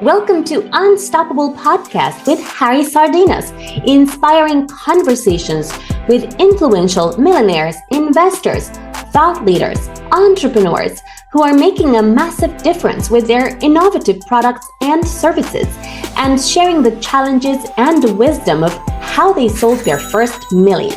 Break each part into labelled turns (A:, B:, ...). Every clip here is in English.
A: Welcome to Unstoppable Podcast with Harry Sardinas, inspiring conversations with influential millionaires, investors, thought leaders, entrepreneurs who are making a massive difference with their innovative products and services, and sharing the challenges and the wisdom of how they sold their first million.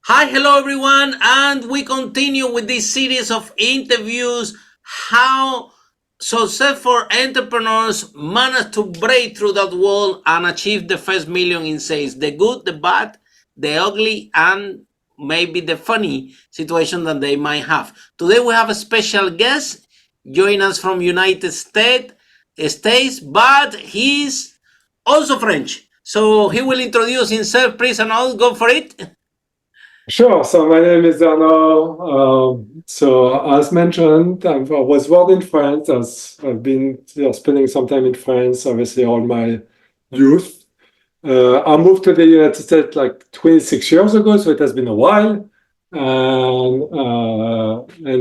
B: Hi, hello everyone, and we continue with this series of interviews, how successful entrepreneurs manage to break through that wall and achieve the first million in sales, the good, the bad, the ugly, and maybe the funny situation that they might have. Today we have a special guest joining us from United States, but he's also French. So he will introduce himself, please, and I'll go for it.
C: Sure. So my name is Arnaud. So as mentioned, I was born in France. As I've been spending some time in France, obviously all my youth. I moved to the United States like 26 years ago, so it has been a while. And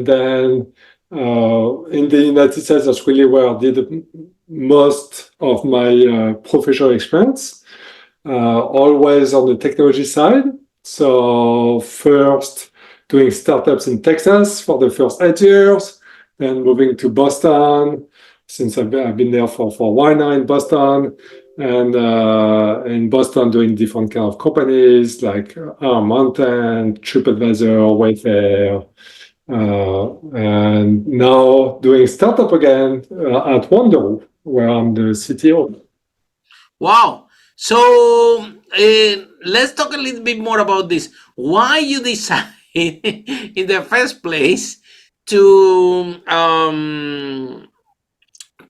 C: then in the United States, that's really where I did most of my professional experience, always on the technology side. So first doing startups in Texas for the first 8 years, then moving to Boston, since I've been there for a while now in Boston, and in Boston doing different kind of companies like Mountain, TripAdvisor, Wayfair, and now doing startup again at Wondero, where I'm the CTO.
B: Wow. So let's talk a little bit more about this. Why you decided in the first place to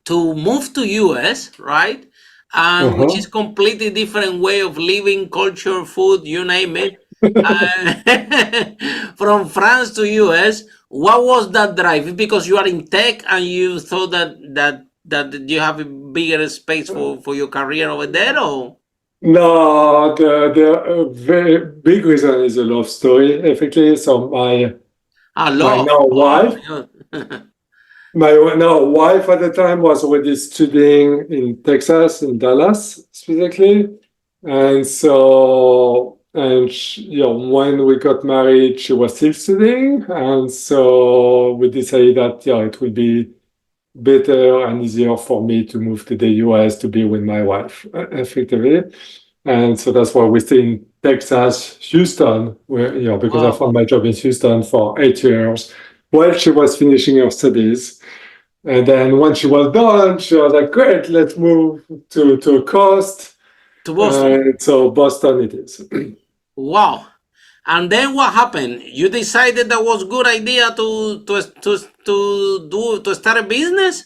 B: move to US, right? And which is completely different way of living, culture, food, you name it. From France to US, what was that drive? Because you are in tech and you thought that you have a bigger space for your career over there, or?
C: No, the very big reason is a love story, effectively. So my now wife, my now wife at the time was already studying in Texas, in Dallas specifically, and so when we got married, she was still studying, and so we decided that it would be better and easier for me to move to the US to be with my wife, effectively. And so that's why we stay in Texas, Houston, where, because I found my job in Houston for 8 years while she was finishing her studies. And then when she was done, she was like, great, let's move to a coast.
B: To Boston.
C: So Boston it is.
B: Wow. And then what happened? You decided that was a good idea to start a business?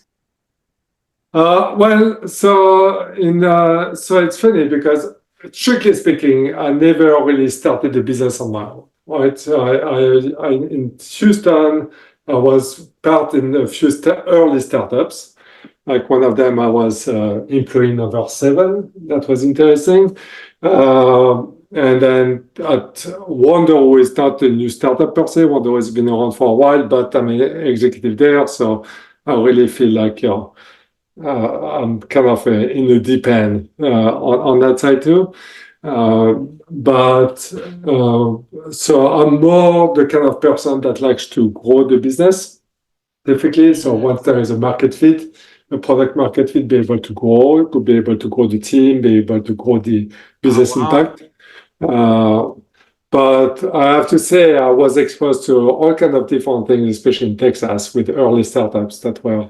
C: So it's funny because strictly speaking, I never really started a business on my own. Right? I in Houston, I was part in a few early startups. Like one of them, I was employee number 7. That was interesting. And then at Wondero is not a new startup per se. Wondero has been around for a while, but I'm an executive there, so I really feel like I'm kind of in the deep end on that side too. So I'm more the kind of person that likes to grow the business, typically. So once there is a market fit, a product market fit, be able to grow, to be able to grow the team, be able to grow the business impact. But I have to say, I was exposed to all kinds of different things, especially in Texas, with early startups that were.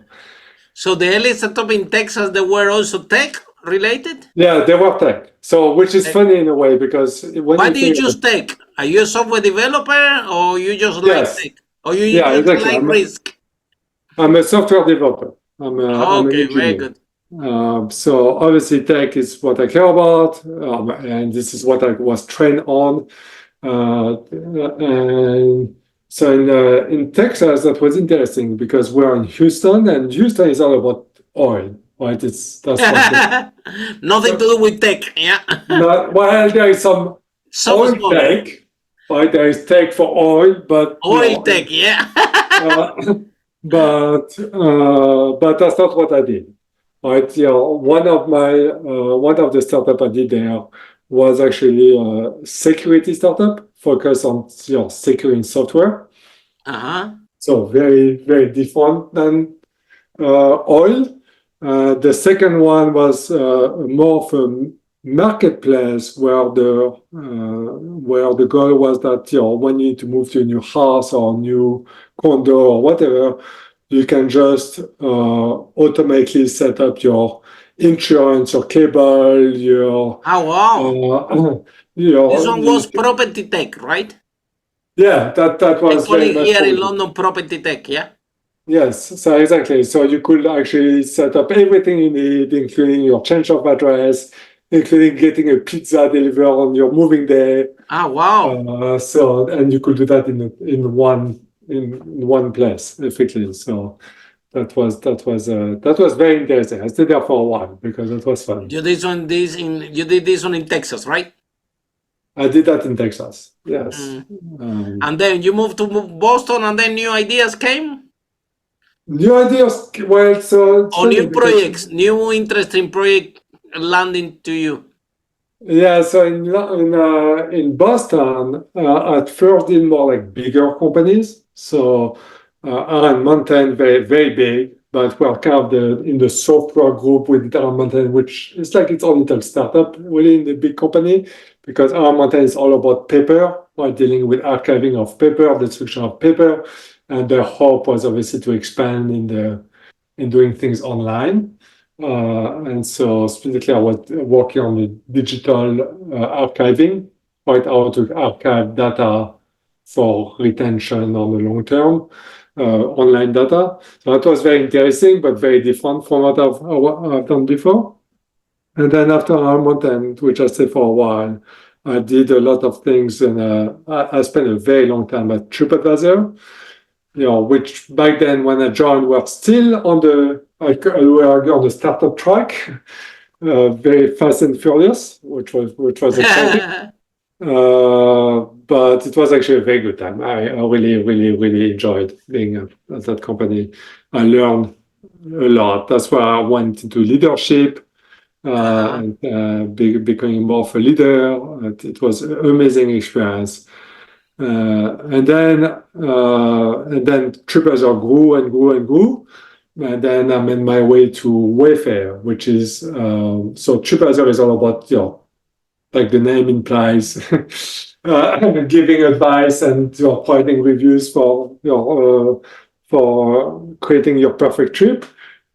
B: So the early startup in Texas, they were also tech related?
C: Yeah, they were tech. So, which is funny in a way, because
B: why do you choose tech? Are you a software developer, or you just like tech? Or you just
C: exactly.
B: like risk?
C: I'm a software developer. I'm an engineer.
B: Very good.
C: So obviously tech is what I care about, and this is what I was trained on. And so in Texas, that was interesting because we're in Houston, and Houston is all about oil, right? That's
B: nothing to do with tech, yeah.
C: Well, there is some oil tech, right? There is tech for oil, but
B: oil tech, yeah.
C: but that's not what I did. Right? One of the startup I did there was actually a security startup focused on securing software. So very, very different than oil. The second one was more of a marketplace where the goal was that when you need to move to a new house or a new condo or whatever, you can just automatically set up your insurance, your cable, your
B: this one was property tech, right?
C: Yeah, that was very much
B: here in London, property tech, yeah.
C: Yes, so exactly. So you could actually set up everything you need, including your change of address, including getting a pizza delivered on your moving day. And you could do that in one place, effectively. So that was very interesting. I stayed there for a while because it was fun.
B: You did this one in Texas, right?
C: I did that in Texas. Yes.
B: And then you moved to Boston, and then new ideas came.
C: New ideas, well, so
B: new projects, new interesting project landing to you.
C: Yeah, so in Boston, at first did more like bigger companies. So Iron Mountain, very very big, but we're kind of in the software group with Iron Mountain, which is like its own little startup, really in the big company, because Iron Mountain is all about paper, while dealing with archiving of paper, destruction of paper, and the hope was obviously to expand in doing things online. And so specifically, I was working on the digital archiving, right, how to archive data for retention on the long term, online data. So that was very interesting, but very different from what I've done before. And then after Iron Mountain, which I stayed for a while, I did a lot of things, and I spent a very long time at TripAdvisor. Which back then when I joined, were still on the startup track, very fast and furious, which was exciting. But it was actually a very good time. I really, really, really enjoyed being at that company. I learned a lot. That's why I went into leadership, and becoming more of a leader. It was an amazing experience. And then TripAdvisor grew and grew and grew. And then I made my way to Wayfair, which is so TripAdvisor is all about, like the name implies, giving advice and providing reviews for creating your perfect trip.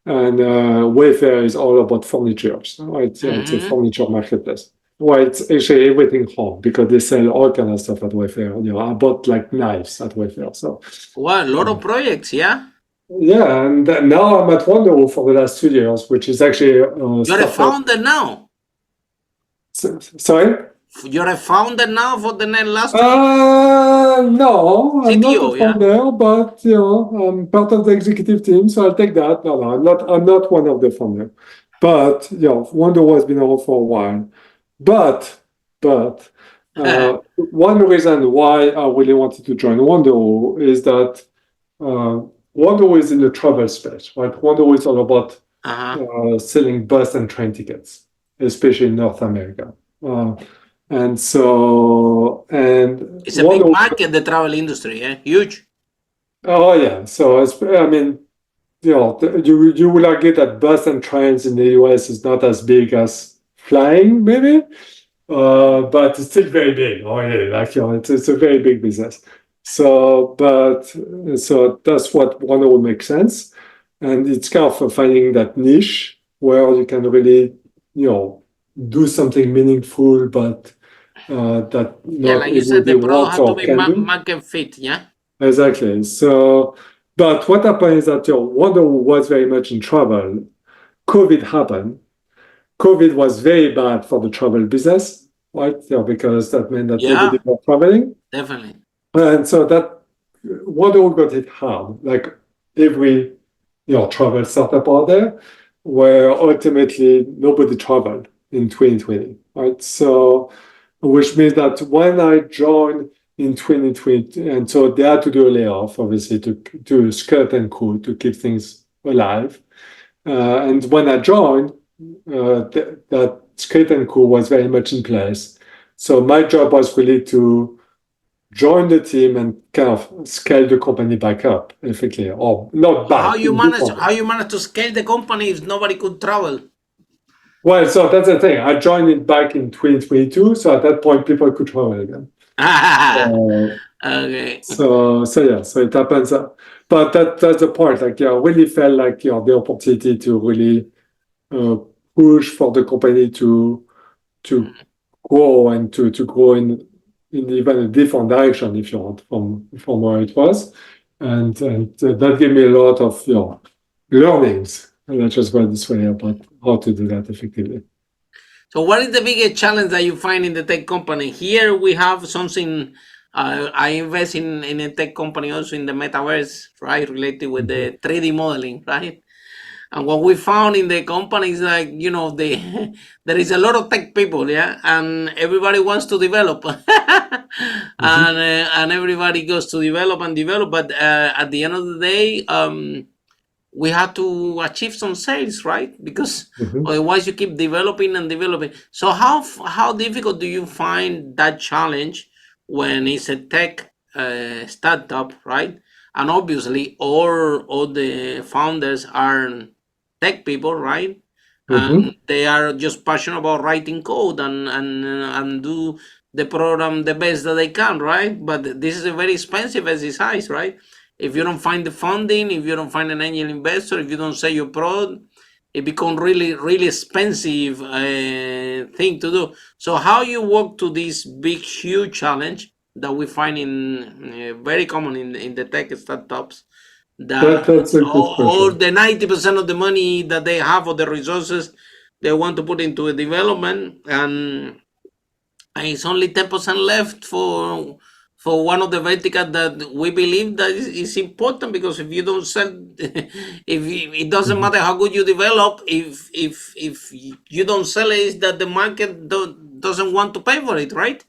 C: And Wayfair is all about furniture. So it's a furniture marketplace. Well, it's actually everything home because they sell all kind of stuff at Wayfair. I bought like knives at Wayfair. So
B: a lot of projects, yeah.
C: Yeah, and now I'm at Wondero for the last 2 years, which is actually
B: you're a founder now.
C: Sorry.
B: You're a founder now for the last.
C: No, I'm not a founder, but I'm part of the executive team, so I'll take that. No, I'm not one of the founders. But Wondero has been around for a while. But one reason why I really wanted to join Wondero is that Wondero is in the travel space, right? Wondero is all about selling bus and train tickets, especially in North America. And
B: it's a big market, the travel industry, huge.
C: Oh yeah, so you will argue that bus and trains in the US is not as big as flying, maybe, but it's still very big. Oh yeah, it's a very big business. So that's what Wanderoo makes sense, and it's kind of finding that niche where you can really, do something meaningful, but that not
B: like you said, the product has to be market fit, yeah.
C: Exactly. So, but what happened is that Wanderoo was very much in travel. COVID happened. COVID was very bad for the travel business, right? Because that meant that nobody was traveling.
B: Definitely.
C: And so that Wanderoo got hit hard, like every travel startup out there, where ultimately nobody traveled in 2020, right? So, which means that when I joined, in 2020, and so they had to do a layoff, obviously, to skirt and crew to keep things alive. And when I joined, that skirt and crew was very much in place. So my job was really to join the team and kind of scale the company back up, effectively, or not back.
B: How you manage to scale the company if nobody could travel?
C: Well, so that's the thing. I joined it back in 2022, so at that point, people could travel again.
B: Okay.
C: So it happens. But that's the point. Like, I really felt like the opportunity to really push for the company to grow and to grow in even a different direction, if you want, from where it was, and that gave me a lot of learnings. And let's just put it this way about how to do that effectively.
B: So, what is the biggest challenge that you find in the tech company? Here we have something. I invest in a tech company also in the metaverse, right, related with the 3D modeling, right? And what we found in the company is like, there is a lot of tech people, yeah, and everybody wants to develop, and everybody goes to develop, but at the end of the day, we have to achieve some sales, right? Because otherwise you keep developing and developing. So how difficult do you find that challenge when it's a tech startup, right? And obviously all the founders are tech people, right? And they are just passionate about writing code and do the program the best that they can, right? But this is a very expensive exercise, right? If you don't find the funding, if you don't find an angel investor, if you don't sell your product, it becomes really, really expensive thing to do. So how you work to this big, huge challenge that we find in very common in the tech startups, that
C: That's a good
B: or
C: question.
B: the 90% of the money that they have or the resources they want to put into a development, and it's only 10% left for one of the verticals that we believe that is important, because if you don't sell, it doesn't matter how good you develop, if you don't sell it, is that the market doesn't want to pay for it, right?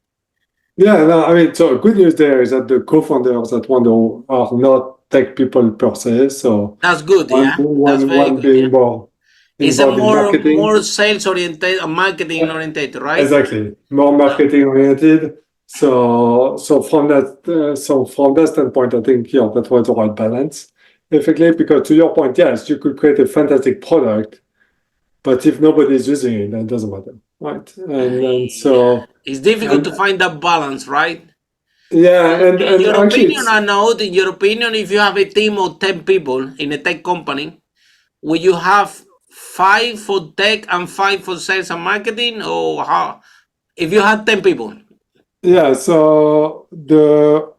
C: Yeah, no, I mean, so good news there is that the co-founders at Wondero are not tech people per se. So
B: that's good. That's very good.
C: Being more
B: it's a
C: marketing.
B: more sales oriented, marketing oriented, right?
C: Exactly, more marketing oriented. So from that standpoint, I think that was the right balance, effectively. Because to your point, yes, you could create a fantastic product, but if nobody's using it, then it doesn't matter, right? And so
B: it's difficult to find that balance, right?
C: Yeah, and
B: in your
C: actually,
B: opinion, Arnaud, in your opinion, if you have a team of 10 people in a tech company, will you have 5 for tech and 5 for sales and marketing, or how? If you had 10 people?
C: Yeah, so so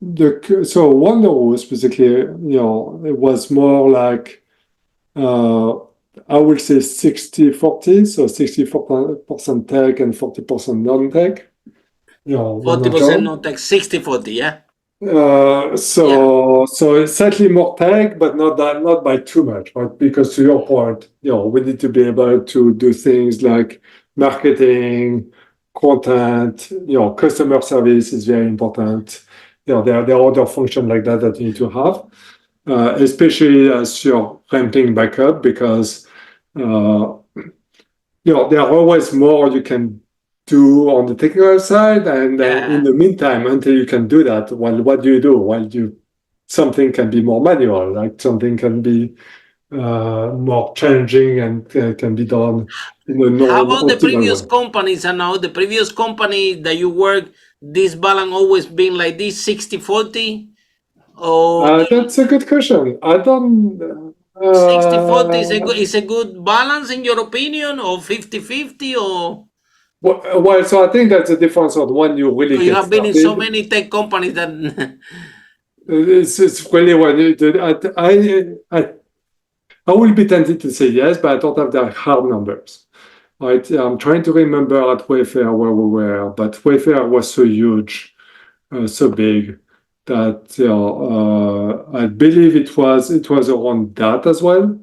C: Wanderoo specifically, it was more like I would say 60-40, so 60% tech and 40% non-tech.
B: 40% non-tech, 60-40, yeah.
C: So it's slightly more tech, but not by too much, right? Because to your point, we need to be able to do things like marketing, content, customer service is very important. There are other functions like that you need to have, especially as you're ramping back up, because there are always more you can do on the technical side, and in the meantime, until you can do that, what do you do? Something can be more manual, like something can be more challenging and can be done in a non-optimal way.
B: How about the previous companies, and now the previous company that you work, this balance always been like this, 60-40?
C: That's a good question. I don't.
B: 60-40 is a good balance in your opinion, or 50-50, or?
C: Well, so I think that's a difference on when you really get started.
B: You have been in so many tech companies that
C: it's really when you did. I will be tempted to say yes, but I don't have the hard numbers. Right? I'm trying to remember at Wayfair where we were, but Wayfair was so huge, so big, that I believe it was around that as well,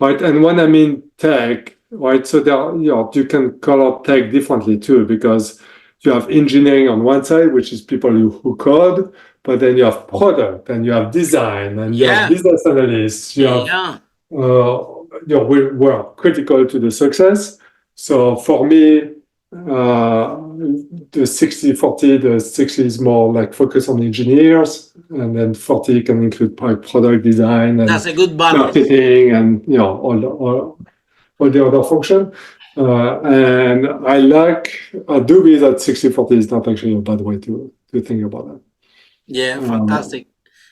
C: right? And when I mean tech, right? So there, you can call out tech differently too, because you have engineering on one side, which is people who code, but then you have product and you have design and you have business analysts. You have we're critical to the success. So for me, the 60-40, the 60 is more like focus on engineers, and then 40 can include product design and
B: that's a good balance.
C: Marketing and all the other function. And I do believe that 60-40 is not actually a bad way to think about that.
B: Yeah, fantastic.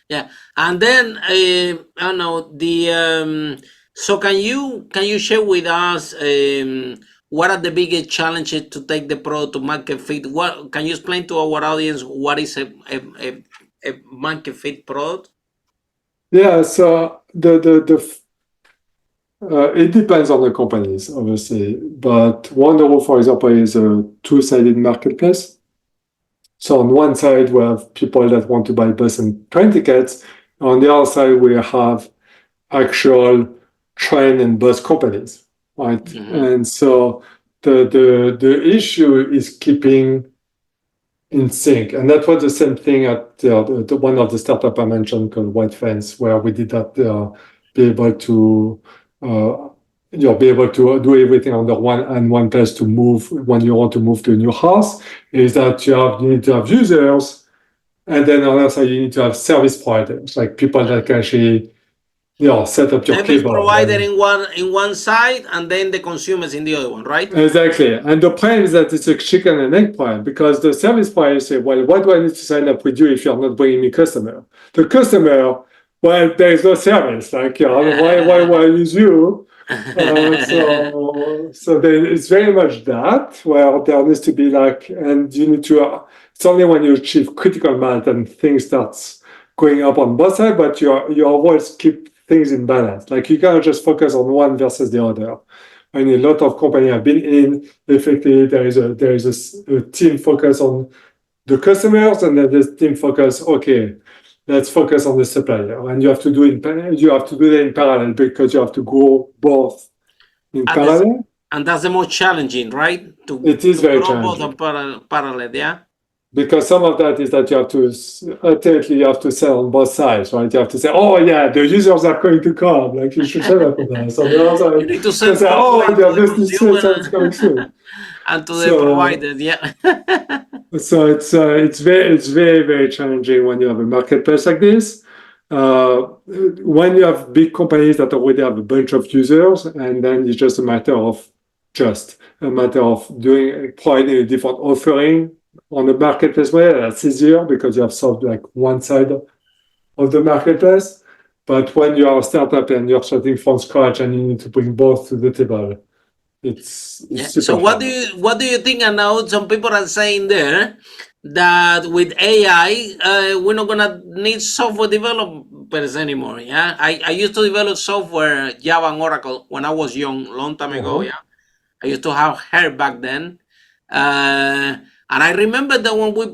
B: Yeah, and then I don't know the. So can you share with us what are the biggest challenges to take the product to market fit? What can you explain to our audience what is a market fit product?
C: Yeah, so it depends on the companies, obviously, but Wondero, for example, is a two-sided marketplace. So on one side, we have people that want to buy bus and train tickets. On the other side, we have actual train and bus companies, right? Mm-hmm. And so the issue is keeping in sync. And that was the same thing at the one of the startup I mentioned called White Fence, where we did that, be able to do everything under one place to move when you want to move to a new house, is that you need to have users, and then on the other side you need to have service providers, like people that can actually set up your
B: service provider in one side and then the consumers in the other one, right?
C: Exactly. And the problem is that it's a chicken and egg problem, because the service provider say, well, why do I need to sign up with you if you're not bringing me customer? The customer, well, there is no service. Like, why use you? So then it's very much that, where there needs to be and you need to, it's only when you achieve critical mass and things starts going up on both sides, but you always keep things in balance. Like, you cannot just focus on one versus the other. And a lot of companies have been in, effectively, there is a team focus on the customers, and then this team focus, okay, let's focus on the supplier. And you have to do that in parallel, because you have to grow both in parallel.
B: And that's the most challenging, right?
C: It is very challenging.
B: Both parallel, yeah.
C: Because some of that is that you have to sell on both sides, right? You have to say, oh yeah, the users are going to come, like you should shut up on that. So the other side,
B: you need to say,
C: it's coming soon.
B: And to the providers, yeah.
C: So it's very, very challenging when you have a marketplace like this. When you have big companies that already have a bunch of users, and then it's just a matter of providing a different offering on the marketplace way. That's easier because you have solved like one side of the marketplace. But when you are a startup and you're starting from scratch and you need to bring both to the table, it's super
B: so what do you think? And now some people are saying there that with AI, we're not gonna need software developers anymore. Yeah, I used to develop software, Java and Oracle, when I was young, long time ago. Yeah, I used to have hair back then. And I remember that when we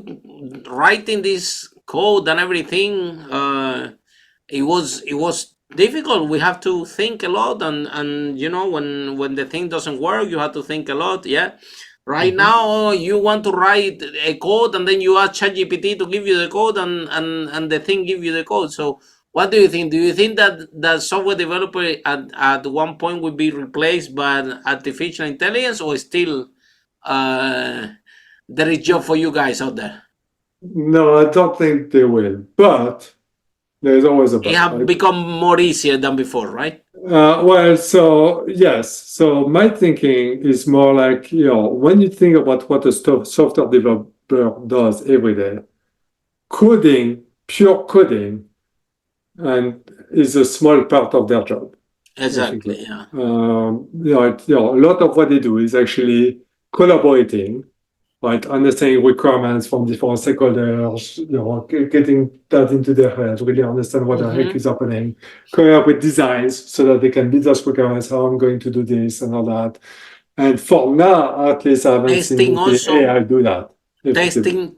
B: writing this code and everything, it was difficult. We have to think a lot, and when the thing doesn't work, you have to think a lot. Yeah. Right now, you want to write a code, and then you ask ChatGPT to give you the code, and the thing give you the code. So what do you think? Do you think that the software developer at one point will be replaced by artificial intelligence, or still there is job for you guys out there?
C: No, I don't think they will, but there's always a but.
B: It have become more easier than before, right?
C: So yes. So my thinking is more like, when you think about what a software developer does every day, pure coding, and is a small part of their job.
B: Exactly. Yeah.
C: A lot of what they do is actually collaborating, right? Understanding requirements from different stakeholders, getting that into their heads, really understand what the heck is happening, coming up with designs so that they can build those requirements, how I'm going to do this and all that. And for now, at least I haven't seen AI do that.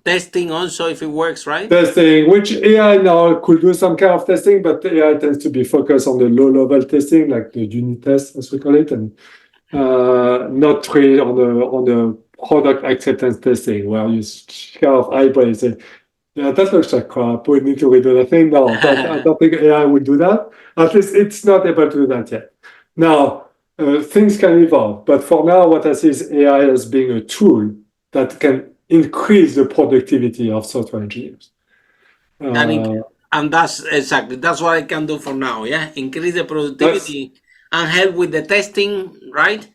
B: Testing also, if it works, right?
C: Testing, which AI now could do some kind of testing, but AI tends to be focused on the low-level testing, like the unit test, as we call it, and not really on the product acceptance testing, where you kind of eyeball and say, yeah, that looks like crap. We need to redo that thing. No, I don't think AI will do that. At least it's not able to do that yet. Now, things can evolve. But for now, what I see is AI as being a tool that can increase the productivity of software engineers.
B: And that's what I can do for now. Yeah, increase the productivity and help with the testing, right?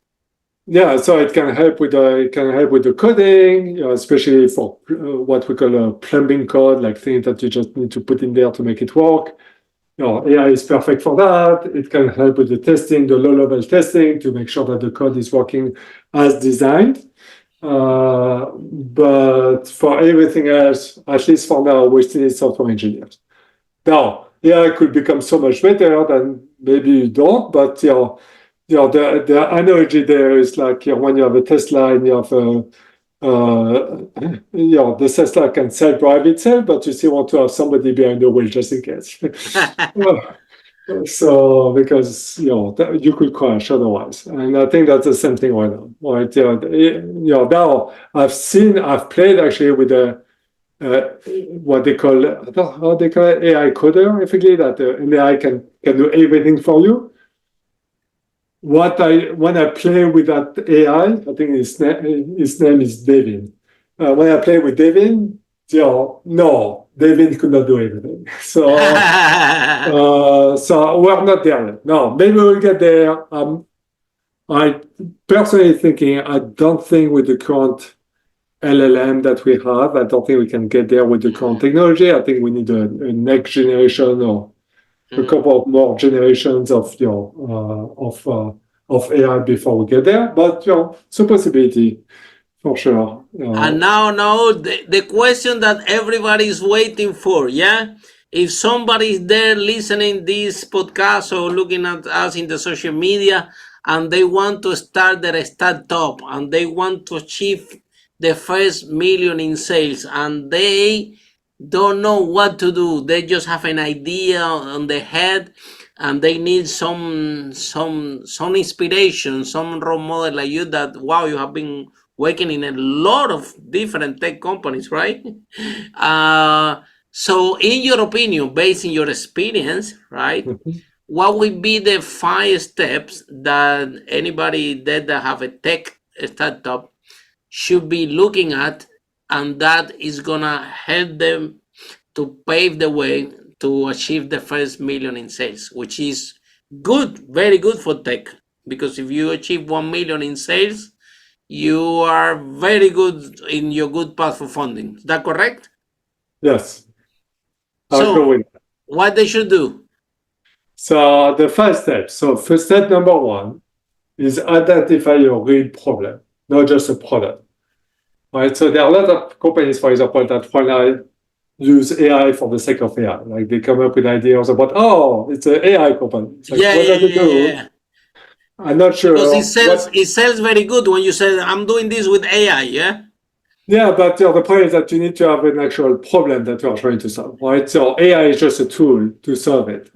C: Yeah, so it can help with the coding, especially for what we call a plumbing code, like things that you just need to put in there to make it work. AI is perfect for that. It can help with the testing, the low-level testing, to make sure that the code is working as designed. But for everything else, at least for now, we still need software engineers. Now, AI could become so much better than maybe you don't, but the analogy there is like when you have a Tesla and you have the Tesla can self-drive itself, but you still want to have somebody behind the wheel just in case. So because you could crash otherwise, and I think that's the same thing right now. Right? Now I've played actually with what they call AI coder, effectively, that an AI can do everything for you. When I play with that AI, I think his name is Devin. When I play with Devin, no, Devin could not do everything. So we're not there yet. No, maybe we'll get there. I personally thinking, I don't think with the current LLM that we have, I don't think we can get there with the current technology. I think we need a next generation or a couple of more generations of AI before we get there. But it's a possibility for sure.
B: And now the question that everybody is waiting for, yeah. If somebody is there listening this podcast or looking at us in the social media, and they want to start their startup and they want to achieve the first million in sales, and they don't know what to do, they just have an idea on their head, and they need some inspiration, some role model like you, that you have been working in a lot of different tech companies, right? So in your opinion, based on your experience, right, what would be the 5 steps that anybody that have a tech startup should be looking at, and that is gonna help them to pave the way to achieve the first million in sales, which is good, very good for tech, because if you achieve 1 million in sales, you are very good in your good path for funding. Is that correct?
C: Yes.
B: So what they should do?
C: So the first step. So first step number 1 is identify your real problem, not just a product. Right. So there are a lot of companies, for example, that when I use AI for the sake of AI, like they come up with ideas about, it's an AI company. It's like, what does it do? I'm not sure.
B: Because it sells very good when you say, I'm doing this with AI, yeah?
C: Yeah, but the point is that you need to have an actual problem that you are trying to solve, right? So AI is just a tool to solve it.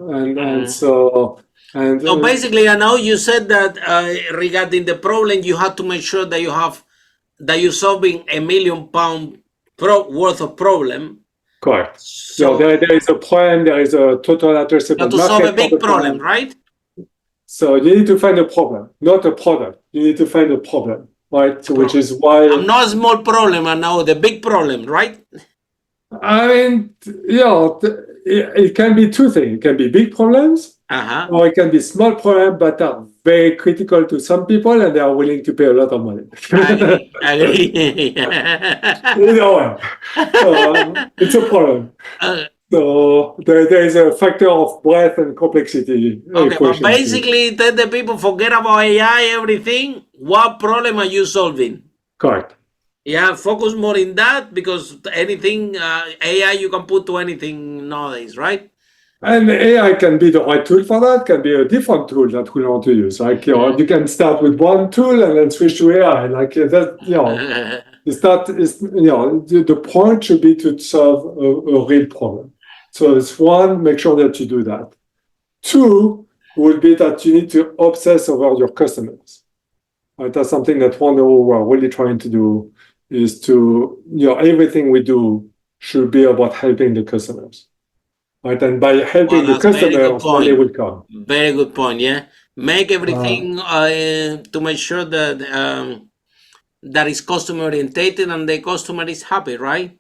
C: So
B: basically, I know you said that regarding the problem, you have to make sure that you're solving £1 million worth of problem.
C: Correct. So there is a plan, there is a total addressable market.
B: To solve a big problem, right?
C: So you need to find a problem, not a product. You need to find a problem, right? So which is why...
B: not a small problem, I know, the big problem, right?
C: I mean, it can be 2 things. It can be big problems, or it can be small problems, but are very critical to some people, and they are willing to pay a lot of money.
B: Agree.
C: Either way, it's a problem. So there is a factor of breadth and complexity.
B: Okay, but basically, tell the people, forget about AI, everything. What problem are you solving?
C: Correct.
B: Yeah, focus more in that, because anything, AI, you can put to anything nowadays, right?
C: And AI can be the right tool for that, can be a different tool that we want to use. Like, you can start with one tool and then switch to AI. Like that, the point should be to solve a real problem. So it's 1, make sure that you do that. 2 would be that you need to obsess over your customers. That's something that Wanderoo we're really trying to do, is to, everything we do should be about helping the customers. Right? And by helping the customers, money will come.
B: Very good point, yeah. Make everything to make sure that that is customer orientated and the customer is happy, right?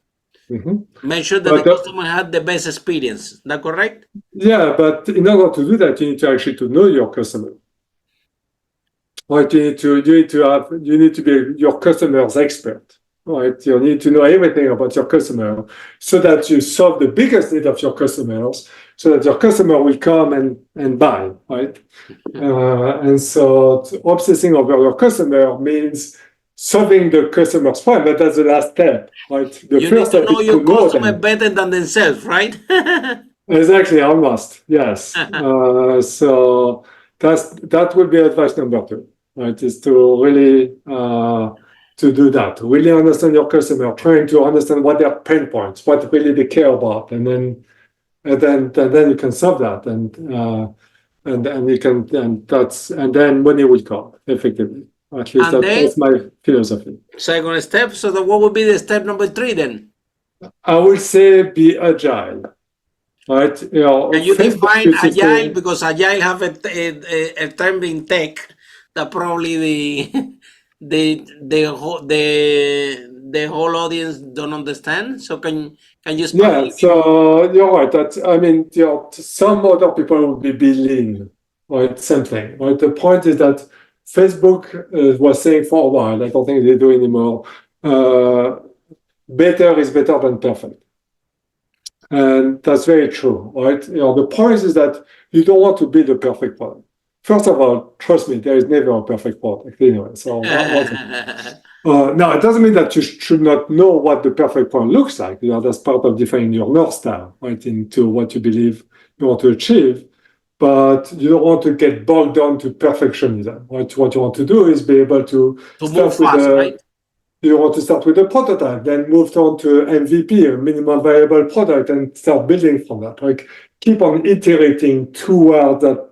B: Make sure that the customer had the best experience. Is that correct?
C: Yeah, but in order to do that, you need to actually to know your customer. Right? You need to be your customer's expert. Right? You need to know everything about your customer so that you solve the biggest need of your customers, so that your customer will come and buy, right? And so obsessing over your customer means solving the customer's problem, but that's the last step, right? The
B: you
C: first
B: need to know your customer
C: them
B: better than themselves, right?
C: Exactly, almost, yes. So that would be advice number 2, right? Is to really to do that, really understand your customer, trying to understand what their pain points, what really they care about, and then you can solve that, and you can, and then money will come effectively. At least that's my philosophy.
B: Second step. So what would be the step number 3 then?
C: I would say be agile. Right?
B: Can you define agile? Because agile have a term in tech that probably the whole audience don't understand. So can you explain?
C: Yeah, so you're right. Some other people would be lean, right? Same thing, right? The point is that Facebook was saying for a while, I don't think they do anymore, better is better than perfect. And that's very true, right? The point is that you don't want to build a perfect product. First of all, trust me, there is never a perfect product anyway. So now it doesn't mean that you should not know what the perfect product looks like. That's part of defining your North Star, right, into what you believe you want to achieve. But you don't want to get bogged down to perfectionism. Right? What you want to do is be able to
B: move fast, right?
C: You want to start with a prototype, then move on to MVP, a minimum viable product, and start building from that. Like, keep on iterating toward that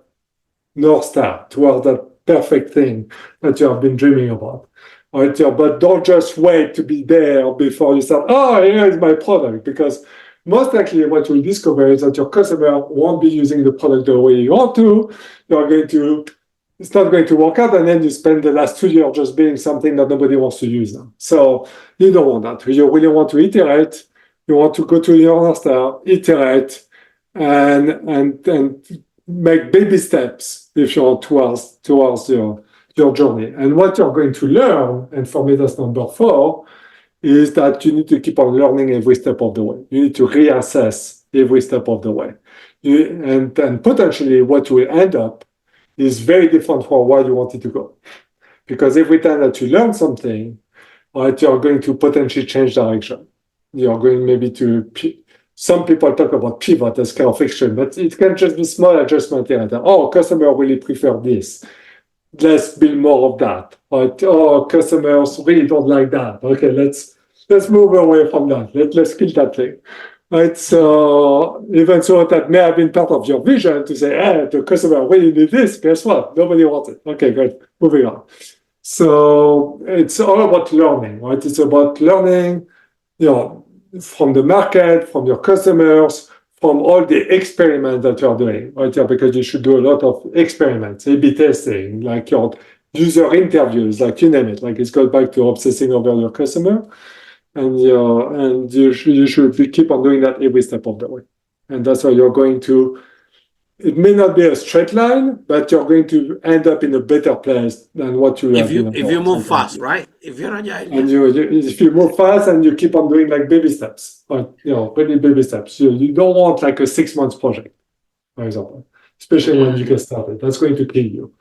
C: North Star, toward that perfect thing that you have been dreaming about. Right? But don't just wait to be there before you start, here is my product, because most likely what you'll discover is that your customer won't be using the product the way you want to. It's not going to work out, and then you spend the last 2 years just being something that nobody wants to use now. So you don't want that. You really want to iterate. You want to go to your North Star, iterate, and make baby steps if you're towards your journey. And what you're going to learn, and for me that's number 4, is that you need to keep on learning every step of the way. You need to reassess every step of the way. And potentially what you will end up is very different from where you wanted to go. Because every time that you learn something, right, you're going to potentially change direction. You're going maybe to, some people talk about pivot as kind of fiction, but it can just be small adjustment here and there. Customer really prefer this. Let's build more of that. Right? Customers really don't like that. Okay, let's move away from that. Let's kill that thing. Right, so even so that may have been part of your vision to say, the customer really need this, guess what? Nobody wants it. Okay, great, moving on. So it's all about learning, right? It's about learning, from the market, from your customers, from all the experiments that you're doing, right? Because you should do a lot of experiments, A/B testing, like your user interviews, like you name it. Like it goes back to obsessing over your customer. And you should keep on doing that every step of the way. And that's how you're going to, it may not be a straight line, but you're going to end up in a better place than what you have.
B: If you move fast, right? If you're agile.
C: And if you move fast and you keep on doing like baby steps, really baby steps. You don't want like a 6 months project, for example, especially when you get started. That's going to kill you.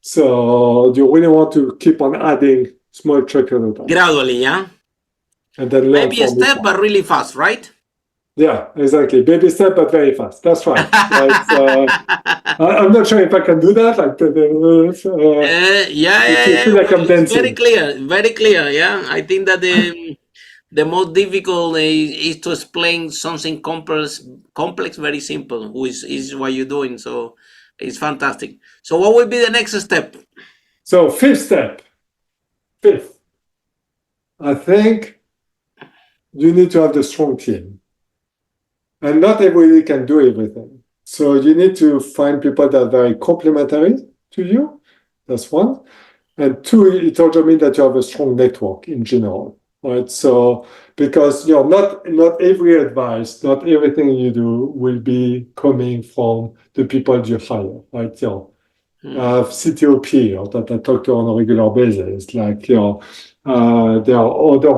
C: So you really want to keep on adding small tricks at a time.
B: Gradually, yeah?
C: And then
B: maybe a step, but really fast, right?
C: Yeah, exactly. Baby step, but very fast. That's right. I'm not sure if I can do that.
B: It's very clear. Very clear. Yeah, I think that the most difficult is to explain something complex, very simple, which is what you're doing. So it's fantastic. So what will be the next step?
C: So 5th step. fifth, I think you need to have the strong team. And not everybody can do everything. So you need to find people that are very complementary to you. That's one. And two, it also means that you have a strong network in general, right? So because not every advice, not everything you do will be coming from the people you hire, right? I have CTO peers that I talk to on a regular basis. Like, there are other,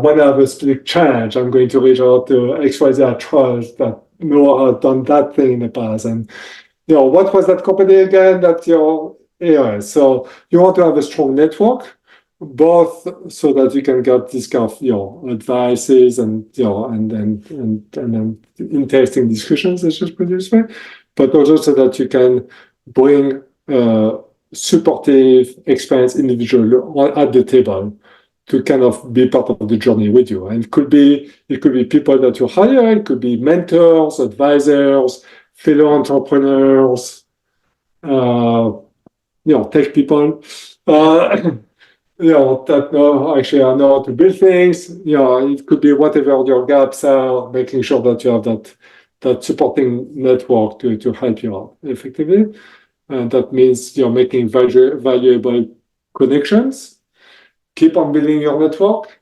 C: when I have a big challenge, I'm going to reach out to XYZ I trust that know has done that thing in the past. And, what was that company again? Anyway, so you want to have a strong network, both so that you can get this kind of, advices and, and interesting discussions, let's just put it this way, but also so that you can bring supportive, experienced individual at the table to kind of be part of the journey with you. And it could be people that you hire, it could be mentors, advisors, fellow entrepreneurs, tech people, that actually know how to build things. It could be whatever your gaps are, making sure that you have that supporting network to help you out effectively. And that means you're making valuable connections. Keep on building your network.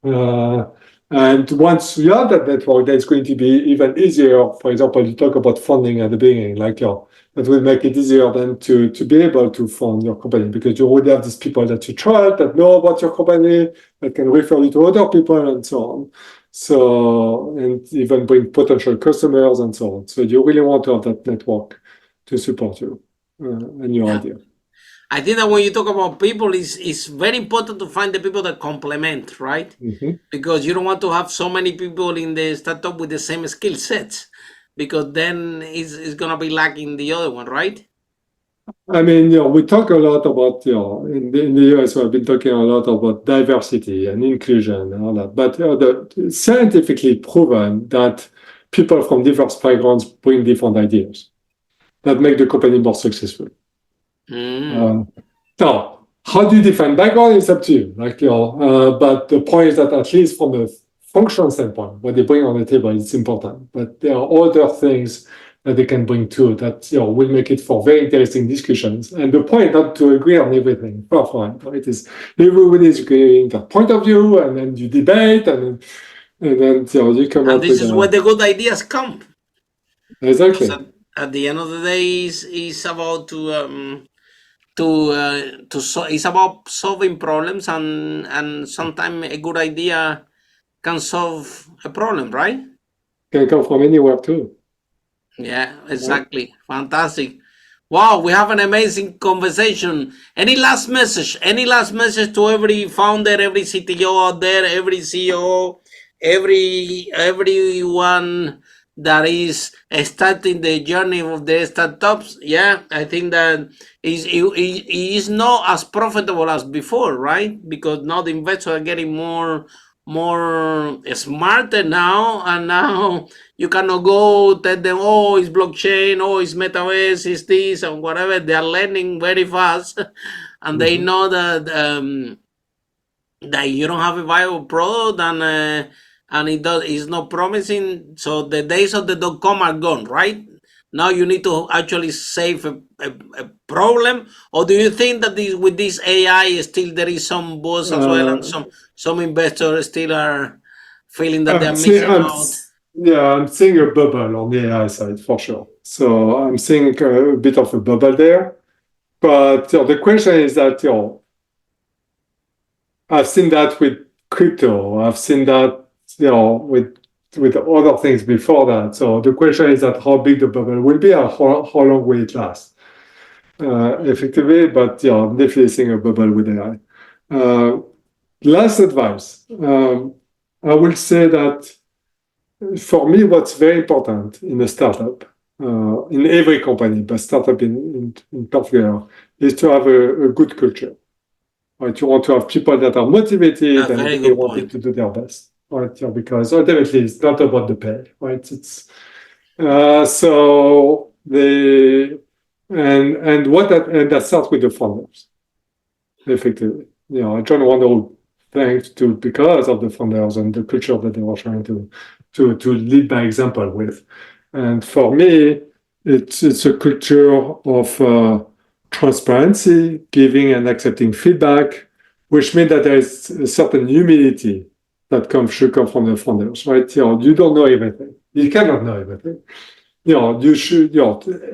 C: And once you have that network, then it's going to be even easier. For example, you talk about funding at the beginning, that will make it easier then to be able to fund your company, because you already have these people that you trust, that know about your company, that can refer you to other people and so on. So, and even bring potential customers and so on. So you really want to have that network to support you and your idea.
B: I think that when you talk about people, it's very important to find the people that complement, right? Mm-hmm. Because you don't want to have so many people in the startup with the same skill sets, because then it's going to be lacking the other one, right?
C: I mean, we talk a lot about, in the US, we've been talking a lot about diversity and inclusion and all that. But the scientifically proven that people from diverse backgrounds bring different ideas that make the company more successful. Now, how do you define background? It's up to you. But the point is that at least from a function standpoint, what they bring on the table is important. But there are other things that they can bring too that will make it for very interesting discussions. And the point not to agree on everything. Right? Is everybody is agreeing their point of view, and then you debate, and then you come up with.
B: And this is where the good ideas come.
C: Exactly.
B: At the end of the day, is about it's about solving problems, and sometimes a good idea can solve a problem, right?
C: Can come from anywhere too.
B: Yeah, exactly. Yeah. Fantastic. Wow, we have an amazing conversation. Any last message? Any last message to every founder, every CTO out there, every CEO, everyone that is starting the journey of the startups? Yeah, I think that it is not as profitable as before, right? Because now the investors are getting more smarter now, and now you cannot go tell them, oh, it's blockchain, oh, it's metaverse, it's this, and whatever. They are learning very fast, and they know that that you don't have a viable product, and it's not promising. So the days of the .com are gone, right? Now you need to actually save a problem. Or do you think that with this AI still there is some buzz as well, and some investors still are feeling that they're missing out?
C: Yeah, I'm seeing a bubble on the AI side for sure. So I'm seeing a bit of a bubble there. But the question is that, I've seen that with crypto. I've seen that, with other things before that. So the question is that how big the bubble will be and how long will it last effectively. But I'm definitely seeing a bubble with AI. Last advice. I will say that for me, what's very important in a startup, in every company, but startup in particular, is to have a good culture. Right? You want to have people that are motivated and really wanting to do their best. Right? Because ultimately, it's not about the pay. Right? It's so they and that starts with the founders, effectively. I joined Wanderoo because of the founders and the culture that they were trying to lead by example with. And for me, it's a culture of transparency, giving and accepting feedback, which means that there is a certain humility that should come from the founders, right? You don't know everything. You cannot know everything. You should,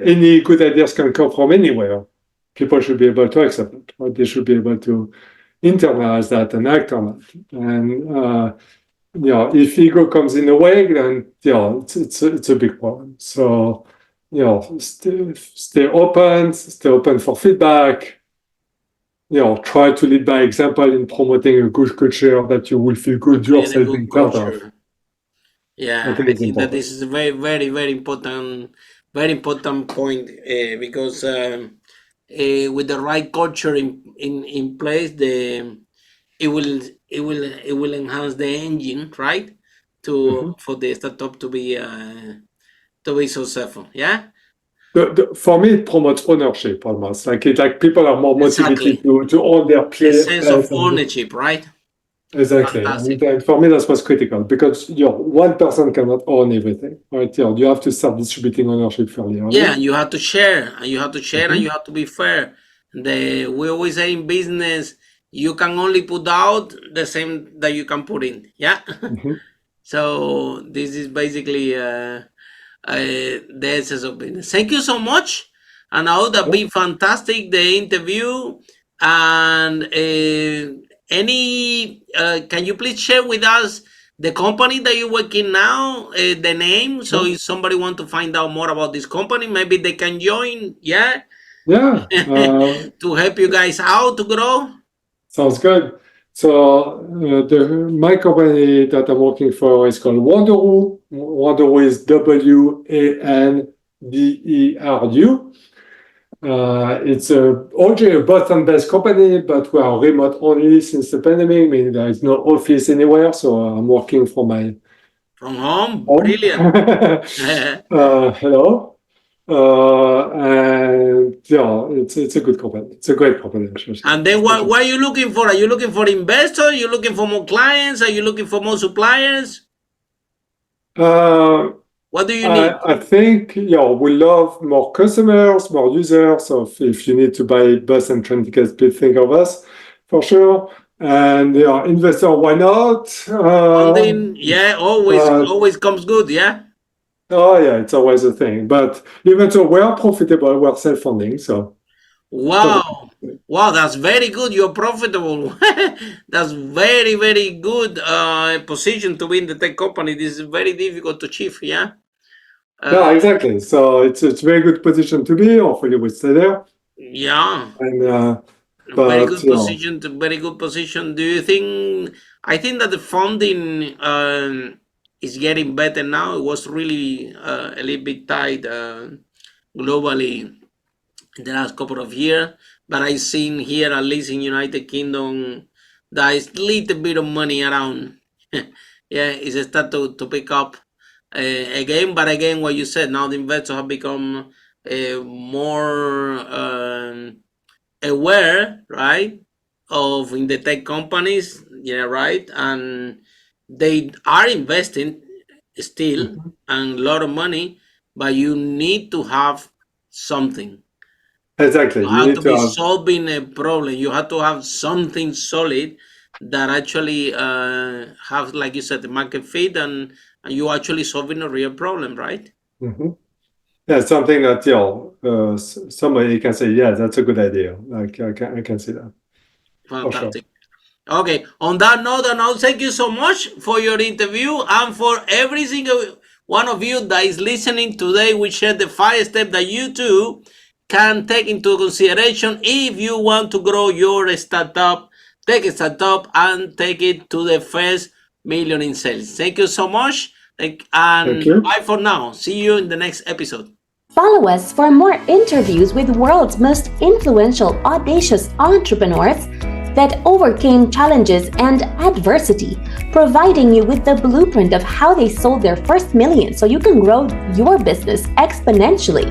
C: any good ideas can come from anywhere. People should be able to accept it, right? They should be able to internalize that and act on it. And, if ego comes in the way, then, it's a big problem. So, stay open for feedback. Try to lead by example in promoting a good culture that you will feel good yourself being part of.
B: Yeah, I think that this is a very, very, very important point because with the right culture in place, it will enhance the engine, right? For the startup to be successful. Yeah.
C: For me, it promotes ownership almost. Like people are more motivated to own their place.
B: The sense of ownership, right?
C: Exactly. And for me, that's what's critical because one person cannot own everything, right? You have to start distributing ownership fairly early.
B: Yeah, and you have to share, and you have to be fair. We always say in business, you can only put out the same that you can put in. Yeah. So this is basically the essence of business. Thank you so much. And I would have been fantastic, the interview. And can you please share with us the company that you're working now, the name? So if somebody want to find out more about this company, maybe they can join. Yeah. To help you guys out to grow.
C: Sounds good. So my company that I'm working for is called Wanderoo. Wanderoo is Wanderu. It's already a Boston-based company, but we are remote only since the pandemic, meaning there is no office anywhere. So I'm working from
B: home. Brilliant.
C: Hello. And it's a good company. It's a great company.
B: And then what are you looking for? Are you looking for investors? Are you looking for more clients? Are you looking for more suppliers? What do you need?
C: I think we love more customers, more users. So if you need to buy bus and train tickets, please think of us for sure. And investor, why not?
B: Funding, always comes good, yeah.
C: Oh yeah, it's always a thing. But even though we are profitable, we're self-funding. So
B: wow, that's very good. You're profitable. That's very, very good position to be in the tech company. This is very difficult to achieve. Yeah.
C: Yeah, exactly. So it's a very good position to be. Hopefully, we stay there.
B: Yeah.
C: And
B: very good position. Do you think? I think that the funding is getting better now. It was really a little bit tight globally in the last couple of years, but I've seen here, at least in United Kingdom, there is a little bit of money around. Yeah, it's start to pick up again. But again, what you said, now the investors have become more aware, right, of in the tech companies. Yeah, right, and they are investing still and a lot of money, but you need to have something.
C: Exactly.
B: You have to be solving a problem. You have to have something solid that actually have, like you said, the market fit, and you actually solving a real problem, right?
C: Yeah, something that somebody can say, yeah, that's a good idea. I can see that.
B: Fantastic. Sure. Okay. On that note, Arnaud, thank you so much for your interview, and for every single one of you that is listening today. We share the 5 steps that you too can take into consideration if you want to grow your startup. Take a startup and take it to the first million in sales. Thank you so much. And bye for now. See you in the next episode.
A: Follow us for more interviews with world's most influential, audacious entrepreneurs that overcame challenges and adversity, providing you with the blueprint of how they sold their first million so you can grow your business exponentially.